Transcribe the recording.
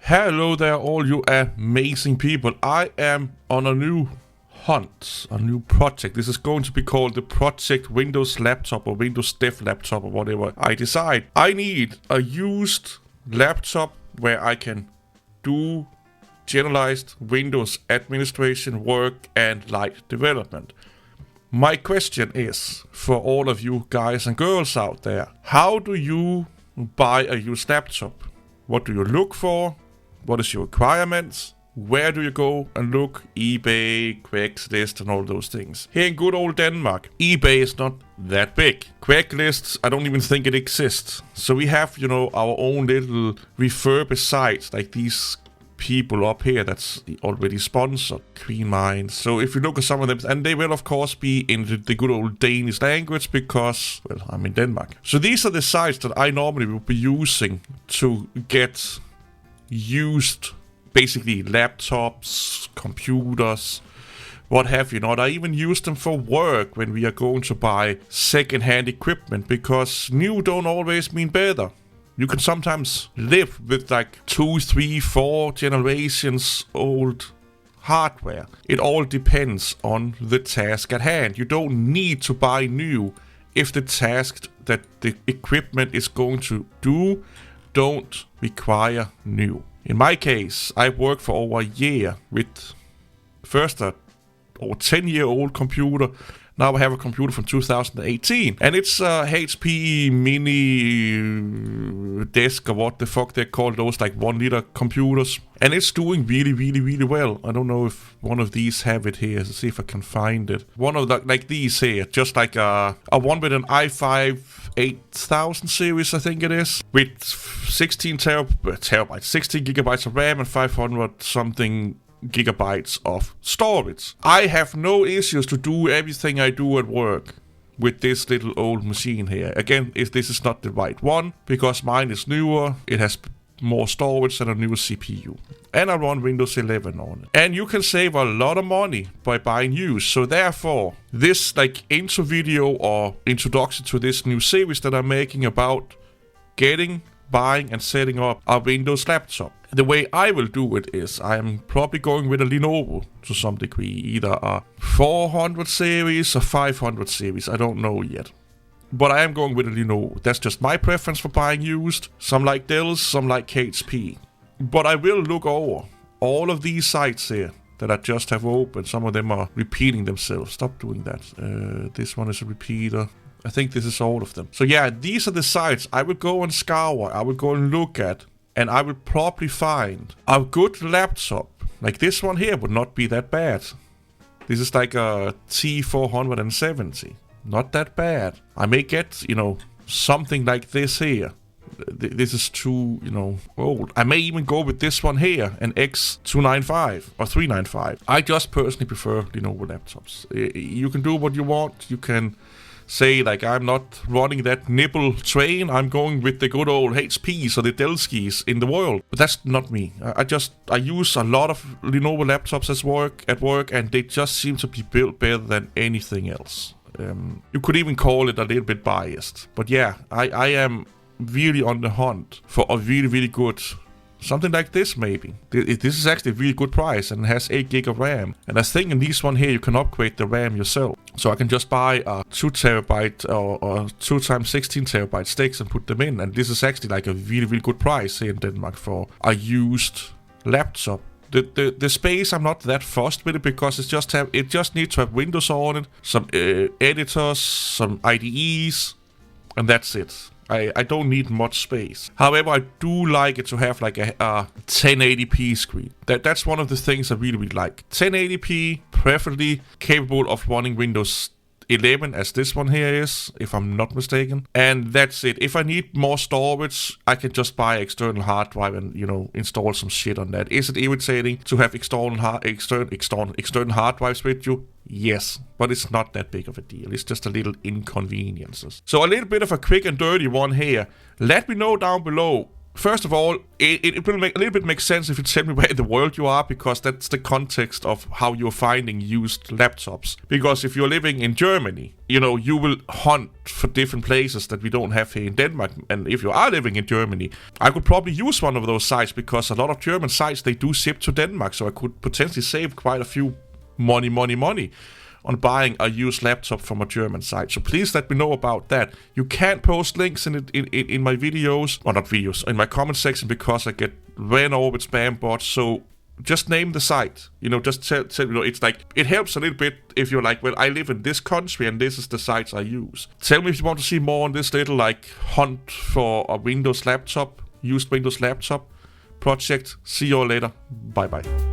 Hello there, all you amazing people. I am on a new hunt, a new project. This is going to be called the Project Windows Laptop or Windows Dev Laptop or whatever I decide. I need a used laptop where I can do generalized Windows administration work and light development. My question is, for all of you guys and girls out there, how do you buy a used laptop? What do you look for? What is your requirements? Where do you go and look? eBay, Craigslist and all those things. Here in good old Denmark, eBay is not that big. Craigslist, I don't even think it exists. So we have, our own little refurbished sites like these people up here that's already sponsored, Queen Minds. So if you look at some of them, and they will of course be in the good old Danish language because, well, I'm in Denmark. So these are the sites that I normally will be using to get used, basically laptops, computers, what have you not. I even use them for work when we are going to buy second-hand equipment because new don't always mean better. You can sometimes live with like 2, 3, 4 generations old hardware. It all depends on the task at hand. You don't need to buy new if the task that the equipment is going to do don't require new. In my case, I've worked for over a year with first a 10-year-old computer. Now I have a computer from 2018, and it's a HP mini desk or what the fuck they call those, like 1-liter computers. And it's doing really, really, really well. I don't know if one of these have it here. Let's see if I can find it. One of the, like these here, just like a one with an i5 8000 series, I think it is, with 16 terabytes, 16 gigabytes of RAM and 500 something gigabytes of storage. I have no issues to do everything I do at work with this little old machine here. Again, this is not the right one because mine is newer. It has more storage and a newer CPU. And I run Windows 11 on it. And you can save a lot of money by buying used. So therefore, this like intro video or introduction to this new series that I'm making about buying and setting up a Windows laptop. The way I will do it is I am probably going with a Lenovo to some degree, either a 400 series or 500 series, I don't know yet. But I am going with a Lenovo. That's just my preference for buying used. Some like Dell's, some like HP. But I will look over all of these sites here that I just have opened. Some of them are repeating themselves. Stop doing that. This one is a repeater. I think this is all of them. So yeah, these are the sites I will go and scour. I will go and look at. And I will probably find a good laptop. Like this one here would not be that bad. This is like a T470. Not that bad. I may get, something like this here. This is too, old. I may even go with this one here, an X295 or 395. I just personally prefer Lenovo laptops. You can do what you want. You can say, like, I'm not running that nipple train. I'm going with the good old HPs or the Dellskis in the world. But that's not me. I use a lot of Lenovo laptops at work, and they just seem to be built better than anything else. You could even call it a little bit biased. But yeah, I am really on the hunt for a really, really good, something like this maybe. This is actually a really good price and has 8 gig of RAM. And I think in this one here you can upgrade the RAM yourself. So I can just buy a 2 terabyte or 2 times 16 terabyte sticks and put them in. And this is actually like a really, really good price here in Denmark for a used laptop. The space, I'm not that fussed with it because it just needs to have Windows on it, some editors, some IDEs, and that's it. I don't need much space. However, I do like it to have like a 1080p screen. That's one of the things I really, really like. 1080p, preferably capable of running Windows 11 as this one here is, if I'm not mistaken. And that's it. If I need more storage, I can just buy external hard drive and, install some shit on that. Is it irritating to have external hard drives with you? Yes, but it's not that big of a deal. It's just a little inconveniences. So a little bit of a quick and dirty one here. Let me know down below First of all, it will make a little bit make sense if you tell me where in the world you are, because that's the context of how you're finding used laptops. Because if you're living in Germany, you will hunt for different places that we don't have here in Denmark. And if you are living in Germany, I could probably use one of those sites, because a lot of German sites, they do ship to Denmark. So I could potentially save quite a few money on buying a used laptop from a German site. So please let me know about that. You can't post links in my videos, or not videos, in my comment section, because I get ran over with spam bots. So just name the site. Just tell it's like, it helps a little bit if you're like, well, I live in this country and this is the sites I use. Tell me if you want to see more on this little like hunt for a used Windows laptop project. See you all later. Bye bye.